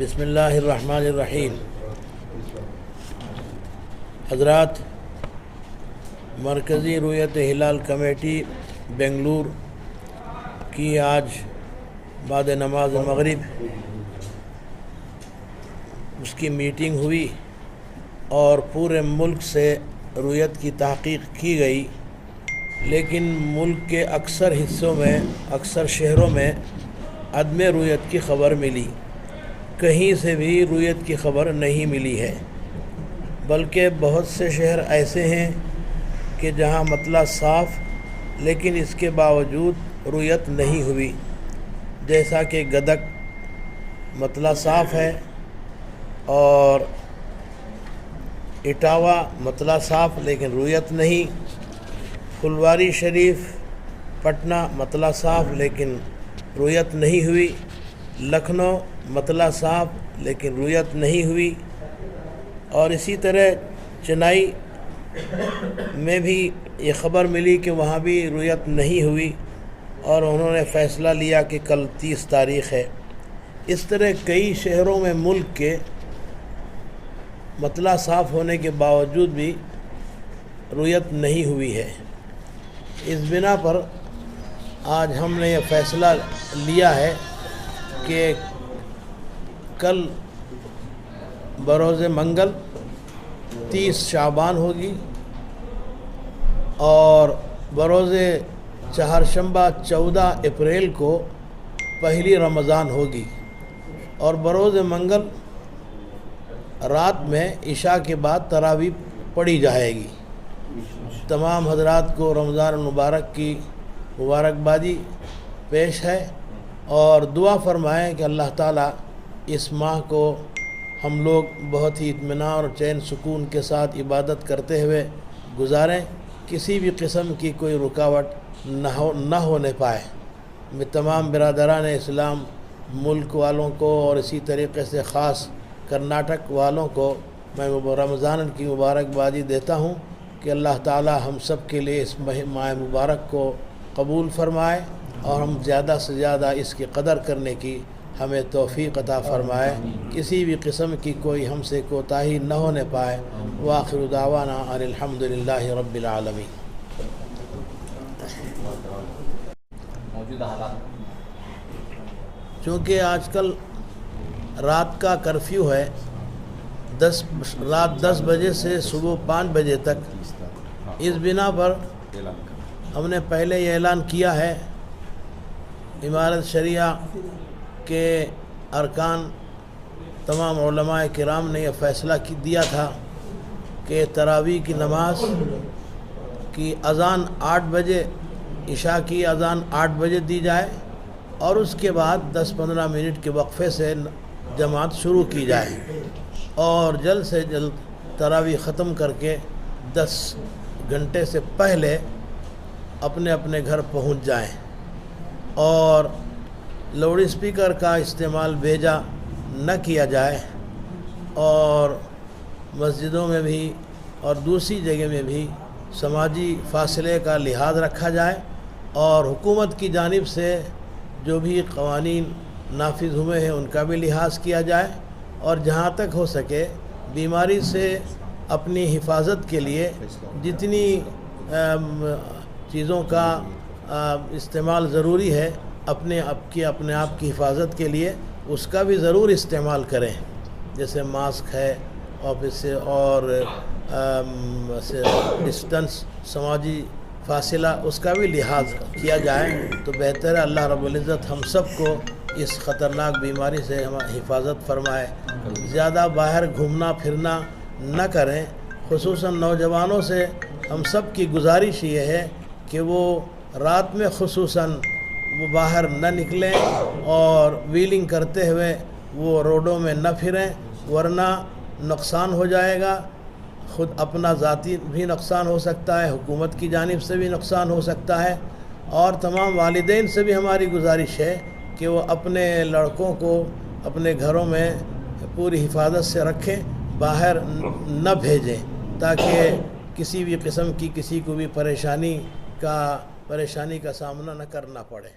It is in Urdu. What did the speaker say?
بسم اللہ الرحمن الرحیم۔ حضرات، مرکزی رؤیت ہلال کمیٹی بنگلور کی آج بعد نماز مغرب اس کی میٹنگ ہوئی اور پورے ملک سے رؤیت کی تحقیق کی گئی، لیکن ملک کے اکثر حصوں میں، اکثر شہروں میں عدم رؤیت کی خبر ملی۔ کہیں سے بھی رؤیت کی خبر نہیں ملی ہے، بلکہ بہت سے شہر ایسے ہیں کہ جہاں مطلع صاف لیکن اس کے باوجود رؤیت نہیں ہوئی، جیسا کہ گدک مطلع صاف ہے اور اٹاوہ مطلع صاف لیکن رؤیت نہیں، پھلواری شریف پٹنہ مطلع صاف لیکن رؤیت نہیں ہوئی، لکھنؤ مطلع صاف لیکن رؤیت نہیں ہوئی، اور اسی طرح چنئی میں بھی یہ خبر ملی کہ وہاں بھی رؤیت نہیں ہوئی، اور انہوں نے فیصلہ لیا کہ کل 30 تاریخ ہے۔ اس طرح کئی شہروں میں ملک کے مطلع صاف ہونے کے باوجود بھی رؤیت نہیں ہوئی ہے۔ اس بنا پر آج ہم نے یہ فیصلہ لیا ہے کہ کل بروز منگل 30 شعبان ہوگی، اور بروز چہارشنبہ 14 اپریل کو پہلی رمضان ہوگی، اور بروز منگل رات میں عشاء کے بعد تراویح پڑھی جائے گی۔ تمام حضرات کو رمضان المبارک کی مبارکبادی پیش ہے، اور دعا فرمائیں کہ اللہ تعالیٰ اس ماہ کو ہم لوگ بہت ہی اطمینان اور چین سکون کے ساتھ عبادت کرتے ہوئے گزاریں، کسی بھی قسم کی کوئی رکاوٹ نہ ہونے پائے۔ میں تمام برادران اسلام ملک والوں کو اور اسی طریقے سے خاص کرناٹک والوں کو میں رمضان کی مبارکبادی دیتا ہوں کہ اللہ تعالیٰ ہم سب کے لیے اس ماہ مبارک کو قبول فرمائے، اور ہم زیادہ سے زیادہ اس کی قدر کرنے کی ہمیں توفیق عطا فرمائے، کسی بھی قسم کی کوئی ہم سے کوتاہی نہ ہونے پائے۔ وآخر دعوانا ان الحمدللہ رب العالمین۔ چونکہ آج کل رات کا کرفیو ہے، رات 10 بجے سے صبح 5 بجے تک، اس بنا پر ہم نے پہلے یہ اعلان کیا ہے، امارت شریعہ کے ارکان تمام علماء کرام نے یہ فیصلہ دیا تھا کہ تراویح کی نماز کی اذان 8 بجے، عشاء کی اذان 8 بجے دی جائے، اور اس کے بعد 10-15 منٹ کے وقفے سے جماعت شروع کی جائے، اور جلد سے جلد تراویح ختم کر کے 10 گھنٹے سے پہلے اپنے اپنے گھر پہنچ جائیں، اور لاؤڈ اسپیکر کا استعمال بیجا نہ کیا جائے، اور مسجدوں میں بھی اور دوسری جگہ میں بھی سماجی فاصلے کا لحاظ رکھا جائے، اور حکومت کی جانب سے جو بھی قوانین نافذ ہوئے ہیں ان کا بھی لحاظ کیا جائے، اور جہاں تک ہو سکے بیماری سے اپنی حفاظت کے لیے جتنی چیزوں کا استعمال ضروری ہے اپنے آپ کی حفاظت کے لیے، اس کا بھی ضرور استعمال کریں، جیسے ماسک ہے، اور ڈسٹنس سماجی فاصلہ، اس کا بھی لحاظ کیا جائے تو بہتر ہے۔ اللہ رب العزت ہم سب کو اس خطرناک بیماری سے حفاظت فرمائے۔ زیادہ باہر گھومنا پھرنا نہ کریں، خصوصاً نوجوانوں سے ہم سب کی گزارش یہ ہے کہ وہ رات میں خصوصاً وہ باہر نہ نکلیں، اور ویلنگ کرتے ہوئے وہ روڈوں میں نہ پھریں، ورنہ نقصان ہو جائے گا، خود اپنا ذاتی بھی نقصان ہو سکتا ہے، حکومت کی جانب سے بھی نقصان ہو سکتا ہے، اور تمام والدین سے بھی ہماری گزارش ہے کہ وہ اپنے لڑکوں کو اپنے گھروں میں پوری حفاظت سے رکھیں، باہر نہ بھیجیں، تاکہ کسی بھی قسم کی کسی کو بھی پریشانی کا سامنا نہ کرنا پڑے۔